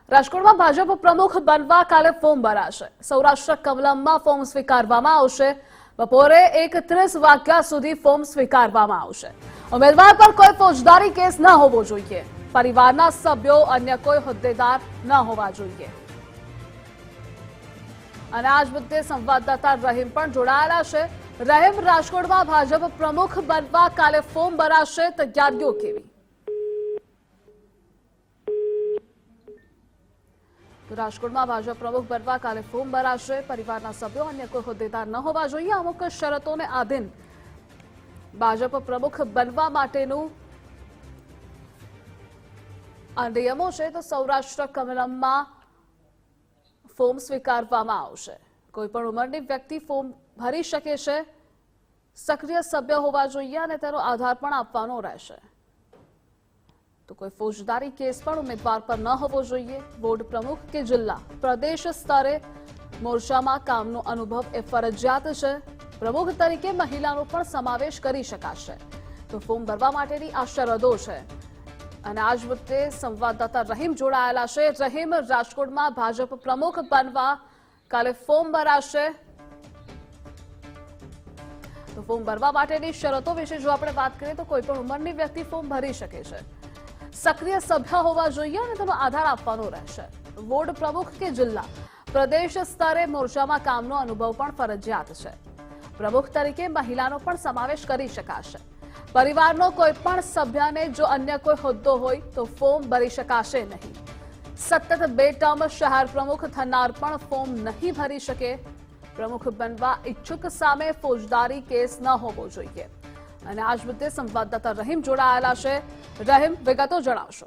રાજકોટમાં ભાજપ પ્રમુખ બનવા કાલે ફોર્મ ભરાશે। સૌરાષ્ટ્ર કમલમમાં ફોર્મ સ્વીકારવામાં આવશે। બપોરે 1:30 વાગ્યા સુધી ફોર્મ સ્વીકારવામાં આવશે। ઉમેદવાર પર કોઈ ફોજદારી કેસ ન હોવો જોઈએ। પરિવારના સભ્યો અન્ય કોઈ હોદ્દેદાર ન હોવા જોઈએ। અને આજ મુદ્દે સંવાદદાતા રહીમ પણ જોડાયેલા છે। રહીમ, રાજકોટમાં ભાજપ પ્રમુખ બનવા કાલે ફોર્મ ભરાશે, તૈયારીઓ કેવી? રાજકોટમાં ભાજપ પ્રમુખ બનવા કાલે ફોર્મ ભરાશે। પરિવારના સભ્યો અન્ય કોઈ હોદ્દેદાર ન હોવા જોઈએ। અમુક શરતોને આધીન ભાજપ પ્રમુખ બનવા માટેનું આ નિયમો છે। તો સૌરાષ્ટ્ર કમલમમાં ફોર્મ સ્વીકારવામાં આવશે। કોઈ પણ ઉંમરની વ્યક્તિ ફોર્મ ભરી શકે છે। સક્રિય સભ્ય હોવા જોઈએ અને તેનો આધાર પણ આપવાનો રહેશે। તો કોઈ ફોજદારી કેસ પણ ઉમેદવાર પર ન હોવો જોઈએ। બોર્ડ પ્રમુખ કે જિલ્લા પ્રદેશ સ્તરે મોરચામાં કામનો અનુભવ એ ફરજિયાત છે। પ્રમુખ તરીકે મહિલાનો પણ સમાવેશ કરી શકાશે। તો ફોર્મ ભરવા માટેની આ શરતો છે। અને આજ મુદ્દે સંવાદદાતા રહીમ જોડાયેલા છે। રહીમ, રાજકોટમાં ભાજપ પ્રમુખ બનવા કાલે ફોર્મ ભરાશે। તો ફોર્મ ભરવા માટેની શરતો વિશે જો આપણે વાત કરીએ તો કોઈ પણ ઉંમરની વ્યક્તિ ફોર્મ ભરી શકે છે। સક્રિય સભ્ય હોવા જોઈએ અને તેનો આધાર આપવાનો રહેશે। વોર્ડ પ્રમુખ કે જિલ્લા પ્રદેશ સ્તરે મોરચામાં કામનો અનુભવ પણ ફરજિયાત છે। પ્રમુખ તરીકે મહિલાનો પણ સમાવેશ કરી શકાશે। પરિવારનો કોઈ પણ સભ્યને જો અન્ય કોઈ હોદ્દો હોય તો ફોર્મ ભરી શકાશે નહીં। સતત 2 ટર્મ શહેર પ્રમુખ થનાર પણ ફોર્મ નહીં ભરી શકે। પ્રમુખ બનવા ઈચ્છુક સામે ફોજદારી કેસ ન હોવો જોઈએ। અને આજ મુદ્દે સંવાદદાતા રહીમ જોડાયેલા છે। રહીમ, વિગતો જણાવશો?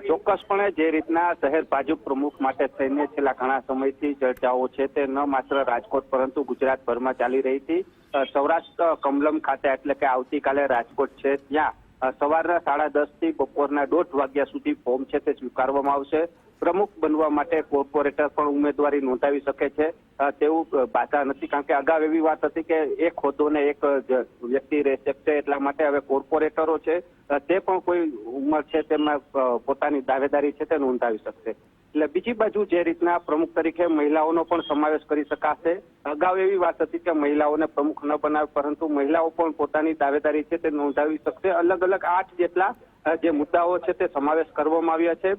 ચોક્કસપણે જે રીતના શહેર ભાજપ પ્રમુખ માટે થઈને છેલ્લા ઘણા સમયથી ચર્ચાઓ છે તે ન માત્ર રાજકોટ પરંતુ ગુજરાતભરમાં ચાલી રહી હતી। સૌરાષ્ટ્ર કમલમ ખાતે એટલે કે આવતીકાલે રાજકોટ છે ત્યાં સવારના 10:30 થી બપોરના 1:30 વાગ્યા સુધી ફોર્મ છે તે સ્વીકારવામાં આવશે। પ્રમુખ બનવા માટે કોર્પોરેટર પણ ઉમેદવારી નોંધાવી શકે છે તેવું બાધા નથી, કારણ કે અગાઉ એવી વાત હતી કે એક હોદ્દોને એક વ્યક્તિ રહી શકશે। એટલા માટે હવે કોર્પોરેટરો છે તે પણ કોઈ ઉંમર છે તેમાં પોતાની દાવેદારી છે તે નોંધાવી શકશે। એટલે બીજી બાજુ જે રીતના પ્રમુખ તરીકે મહિલાઓનો પણ સમાવેશ કરી શકાશે। અગાઉ એવી વાત હતી કે મહિલાઓને પ્રમુખ ન બનાવે પરંતુ મહિલાઓ પણ પોતાની દાવેદારી છે તે નોંધાવી શકશે। અલગ અલગ 8 જેટલા જે મુદ્દાઓ છે તે સમાવેશ કરવામાં આવ્યા છે।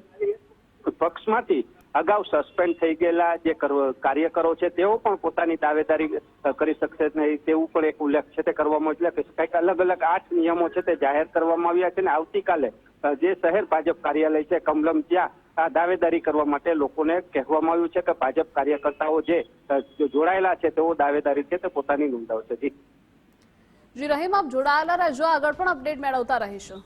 પક્ષમાંથી અગાઉ સસ્પેન્ડ થઈ ગયેલા જે કાર્યકરો છે તેઓ પણ પોતાની દાવેદારી કરી શકશે નહીં તેવું પણ એક ઉલ્લેખ છે તે કરવામાં આવ્યો છે। કંઈક અલગ અલગ 8 નિયમો છે તે જાહેર કરવામાં આવ્યા છે અને આવતીકાલે જે શહેર ભાજપ કાર્યાલય છે કમલમ ત્યાં આ દાવેદારી કરવા માટે લોકોને કહેવામાં આવ્યું છે કે ભાજપ કાર્યકર્તાઓ જે જોડાયેલા છે તેઓ દાવેદારી છે તે પોતાની નોંધાવશે। જી રહીમ, આપ જોડાયેલા રહેજો, આગળ પણ અપડેટ મેળવતા રહીશું।